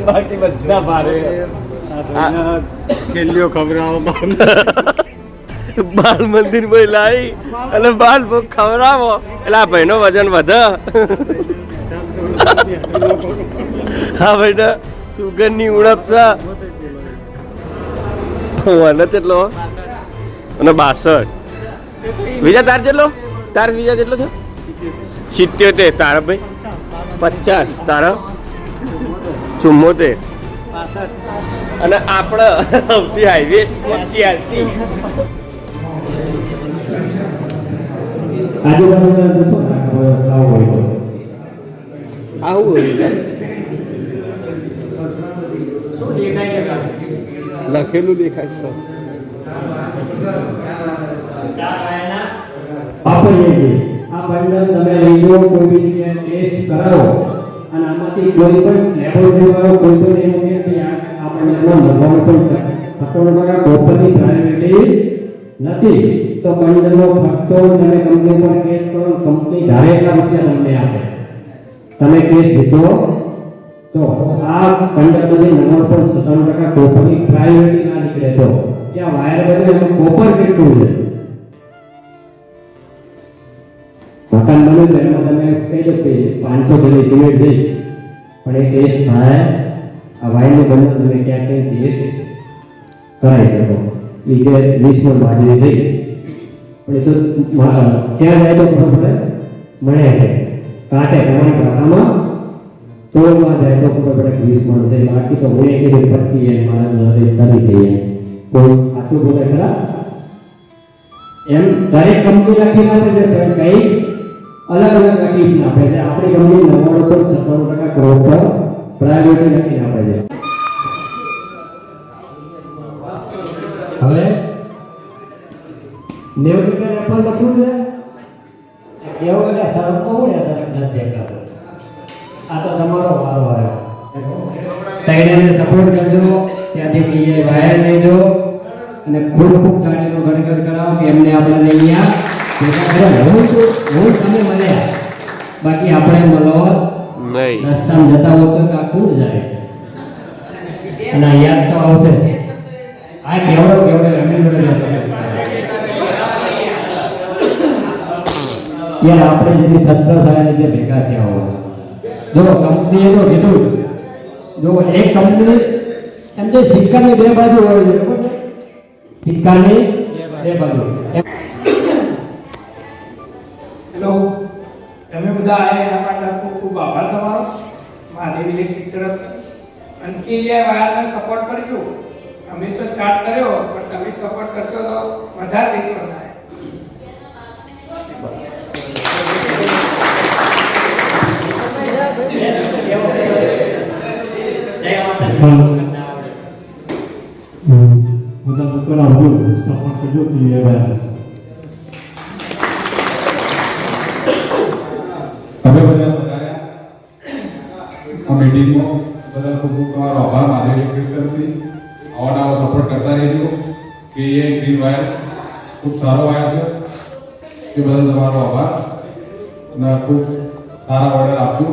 બાકી બધા ભારે ખેલ્યો ખવડાવો બાલ મંદિર ભાઈ લાવી અને બાલ ભોગ ખવડાવો એટલે આ ભાઈનો વજન વધે. હા ભાઈ સુગંધની ઉણપ છે. અને કેટલો અને 62. બીજા તાર કેટલો? તાર બીજા કેટલો છે? 77. તારા ભાઈ 50. તારા 74. અને આપણે સૌથી હાઈવેસ્ટ 85. લખેલું દેખાય છે. આ બંડલ તમે લઈ લો, કોઈ બી જગ્યાએ ટેસ્ટ કરાવો અને આમાંથી કોઈ પણ લેબોરેટરીમાં કોઈ પણ એવું કે આ બંડલમાં નફાનો પણ 97% કોપરની પ્રાયોરિટી નથી, તો બંડલનો ફટકો તમે કંપની પર કેસ કરો, કંપની ધારે એટલા રૂપિયા તમને આપે. તમે કેસ જીતો તો આ બંડલમાંથી 97% કોપરની પ્રાયોરિટી ના નીકળે તો ત્યાં વાયર બદલે કોપર કેટલું છે? મકાન બને તો એમાં તમે કહી દો કે 500 કિલો સિમેન્ટ છે, પણ એ ટેસ્ટ થાય આ વાયરનું બને તમે ક્યાંક ટેસ્ટ કરાવી શકો. એ કે 20 મણ બાજરી થઈ, પણ એ તો ક્યાં જાય તો ખબર પડે મળે છે કાંટે તમારી ભાષામાં તોડમાં જાય તો ખબર પડે 20 મણ થઈ. બાકી તો હું કીધું પછી એ મારા કરી દઈએ કોઈ આટલું બોલે ખરા એમ દરેક કંપની લખી આપે છે કઈ અલગ અલગ તકલીફ આપે છે. આપણી કંપની 97% કોપર પ્રાયોરિટી લખી આપે છે. હવે 90 રૂપિયા એપલ લખ્યું છે કેવો એટલે સરખો હોય દરેક નથી દેખાતો. આ તો તમારો વારો આવ્યો. તૈયારીને સપોર્ટ કરજો, ત્યાંથી પીએ વાયર લેજો અને ખૂબ ખૂબ ગાડીનો ગણગણ કરાવો કે એમને આપણે લઈ આવ્યા. હું તમે મળ્યા, બાકી આપણે મળો નહીં. રસ્તામાં જતા હો તો આ કુડ જાય અને યાદ તો આવશે. આ કેવડો એમની જોડે રહેશે યાર. આપણે જેની 17 સારા નીચે ભેગા થયા હોય. જો કંપનીએ તો કીધું, જો એક કંપની એમ તો સિક્કાની 2 બાજુ હોય છે, બરાબર? સિક્કાની 2 બાજુ. હેલો, તમે બધા આયા એના માટે ખૂબ ખૂબ આભાર તમારો મહાદેવ ઇલેક્ટ્રિક તરફથી. અને કે વાયરને સપોર્ટ કરજો. અમે તો સ્ટાર્ટ કર્યો, પણ તમે સપોર્ટ કરશો તો વધારે વેચવા થાય. બધા લોકો આવજો, સપોર્ટ કરજો ક્લિયર વાયર. તમે બધા વધાર્યા આ મીટિંગમાં બધા ખૂબ ખૂબ તમારો આભાર મહાદેવ ઇલેક્ટ્રિક તરફથી. આવા સપોર્ટ કરતા રહેજો કે એ ગ્રીન વાયર ખૂબ સારો વાયર છે. એ બદલ તમારો આભાર અને ખૂબ સારા ઓર્ડર આપજો.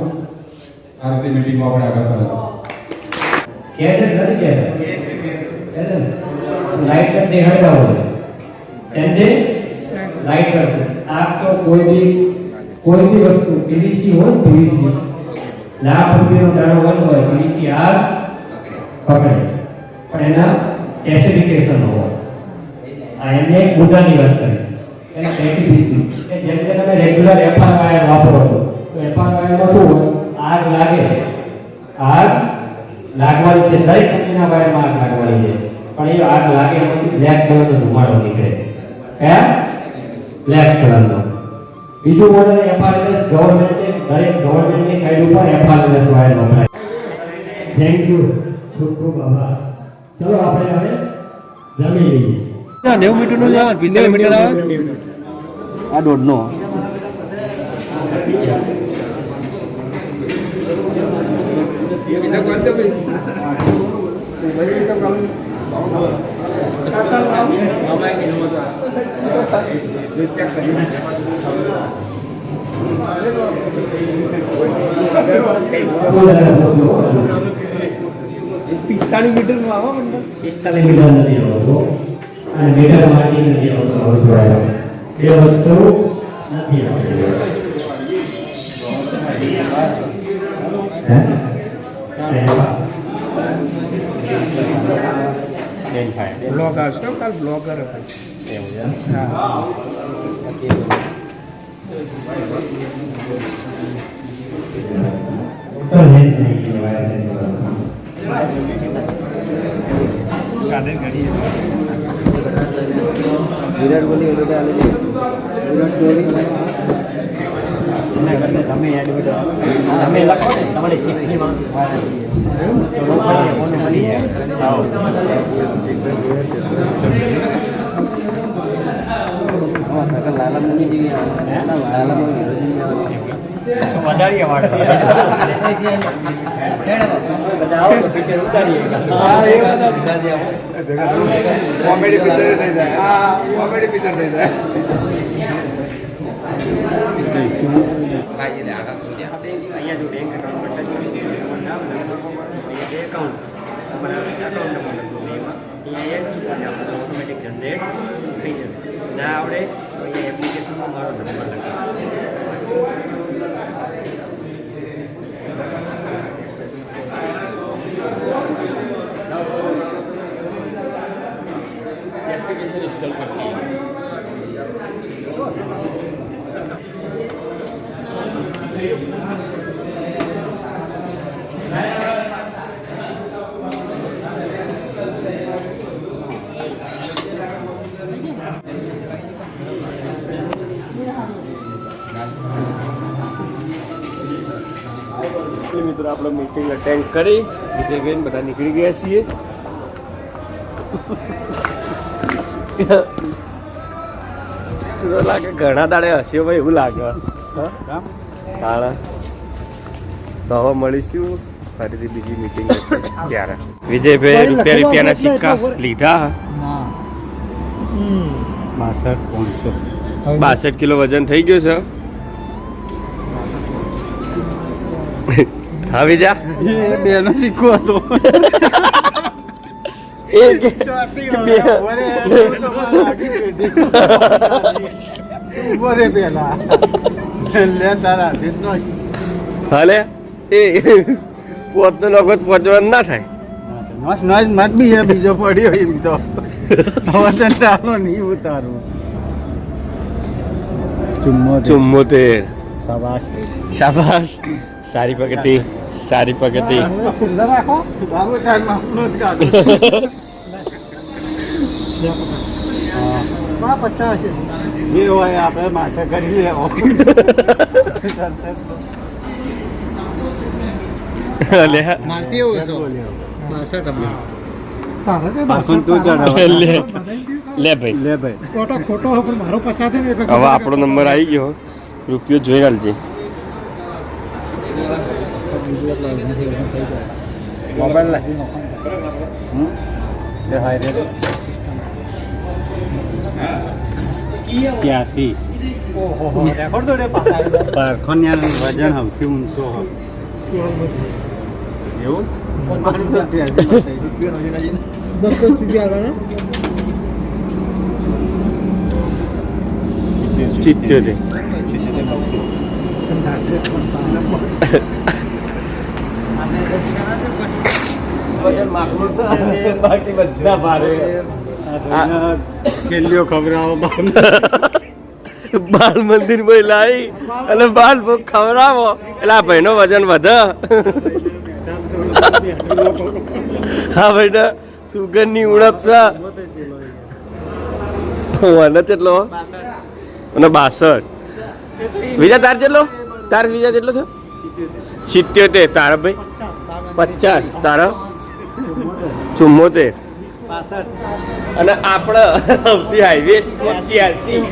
આ રીતે મીટિંગમાં આપણે આગળ ચાલજો. કેસે નથી કે લાઈટ કર દેખાડતા હોય એમને લાઈટ કરશે. આ તો કોઈ બી વસ્તુ પીવીસી હોય, પીવીસી લાખ રૂપિયાનો દાણો બનતો હોય, પીવીસી આગ પકડે, પણ એના એસિડિકેશન હોય. આ એમને એક મુદ્દાની વાત કરી એના સર્ટિફિકેટ કે જેમ કે તમે રેગ્યુલર એફઆર વાયર વાપરો છો તો એફઆર વાયરમાં શું હોય? આગ લાગવાની છે. દરેક કંપનીના વાયરમાં આગ લાગવાની છે, પણ એ આગ લાગે એમાંથી બ્લેક કલરનો ધુમાડો નીકળે. બ્લેક કલરનો. બીજું મોડલ એફઆરએસ ગવર્મેન્ટની સાઈડ ઉપર એફઆરએસ વાયર વપરાય. થેન્ક યુ, ખૂબ ખૂબ આભાર. ચલો આપણે હવે જમી લઈએ. 90 મીટરનો જ આવે, 20 મીટર આવે. આ દોઢનો ચેક કરી 45 મીટરમાં આવો મંડળ 45 મીટર નથી આવતો અને મીટર માર્જિન નથી આવતો હવે જોડાયો એ વસ્તુ નથી આવતી બ્લોગ આવશે કાલ બ્લોગર હતા હા વિરાટ કોહલી એ બધા આલે વિરાટ કોહલી એના કરતા તમે એડમિટ તમે લખો ને તમારી ચિઠ્ઠીમાં કોનું મળી જાય આવો સકલ લાલા મુની જેવી લાલા મુની વધારીએ વાળ બધા આવો પિક્ચર ઉતારીએ હા એ બધા કોમેડી પિક્ચર થઈ જાય હા કોમેડી પિક્ચર થઈ જાય અહીંયા જો બેંક એકાઉન્ટ ઓટોમેટિક જનરેટ થઈ જશે ના આવડે તો અહીંયા એપ્લિકેશનમાં મારો નંબર એપ્લિકેશન ઇન્સ્ટોલ કરતી મિત્રો આપણે મીટિંગ અટેન્ડ કરી વિજય ગઈને બધા નીકળી ગયા છીએ લાગે ઘણા દાડે હસ્યો ભાઈ એવું લાગે હા તો હવે મળીશું ફરીથી બીજી મીટિંગ હશે ત્યારે વિજયભાઈ રૂપિયાના સિક્કા લીધા 62 કિલો વજન થઈ ગયું છે હા વિજા બેનો સિક્કો હતો હાલે એ પોત લોકો પહોંચવાનું ના થાય મત બી બીજો પડ્યો એમ તો હવે ચાલો નહીં ઉતારું 74 શાબાશ શાબાશ સારી પ્રગતિ સારી પ્રગતિ સુંદર રાખો બાબુ ટાઈમ આપણો જ કાઢો 50 છે જે હોય આપણે માથે કરી લેવો લે મારતી એવું છો 62 લે ભાઈ લે ભાઈ ખોટો પણ મારો 50 છે ને એટલે હવે આપણો નંબર આવી ગયો રૂપિયો જોઈ આલજે મોબાઈલ લાગી એ હાય રે 83 ઓહો રેકોર્ડ દોડે પાછા પારખોનિયાનું વજન સૌથી ઊંચો હોય એવું 10 રૂપિયા આગળ 70 બાકી બધા ભારે ખેલ્યો ખબરાવો બાલ મંદિર માં લાવી અને બાલ ખવડાવો એટલે આ ભાઈ નો વજન વધે હા ભાઈ સુગર ની ઉણપ છે અને કેટલો અને 62 બીજા તાર કેટલો તાર બીજા કેટલો છે 77 તારા ભાઈ 50 તારા 74 અને આપણે સૌથી હાઈવેસ્ટ 85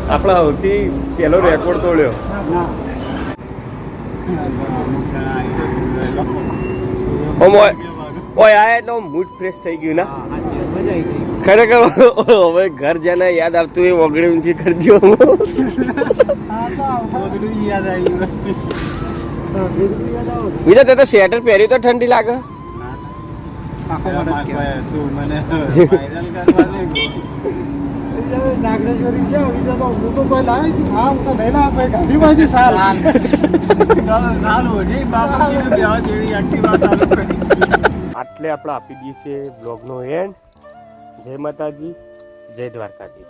આપણે સૌથી પેલો રેકોર્ડ તોડ્યો ઓય આ એટલે મૂડ ફ્રેશ થઈ ગયું ના ખરેખર હવે ઘર જેને યાદ આવતું એ ઓગળી ઊંચી કરજો બીજા તે તો સ્વેટર પહેર્યું તો ઠંડી લાગે આખો મદદ કહેવાય. તું મને વાયરલ કરવા નહીં ગયો. નાગરેશ્વરી ગયા બીજા તો હું તો કોઈ લાવી હા હું તો નહીં લાવ ભાઈ ગાંધીબાજી સાલ સાલ ઓઢી બાપુજીને બે જેવી એક્ટિવા ચાલુ કરી. આટલે આપણે આપી દઈએ છીએ બ્લોગનો એન્ડ. જય માતાજી, જય દ્વારકાજી.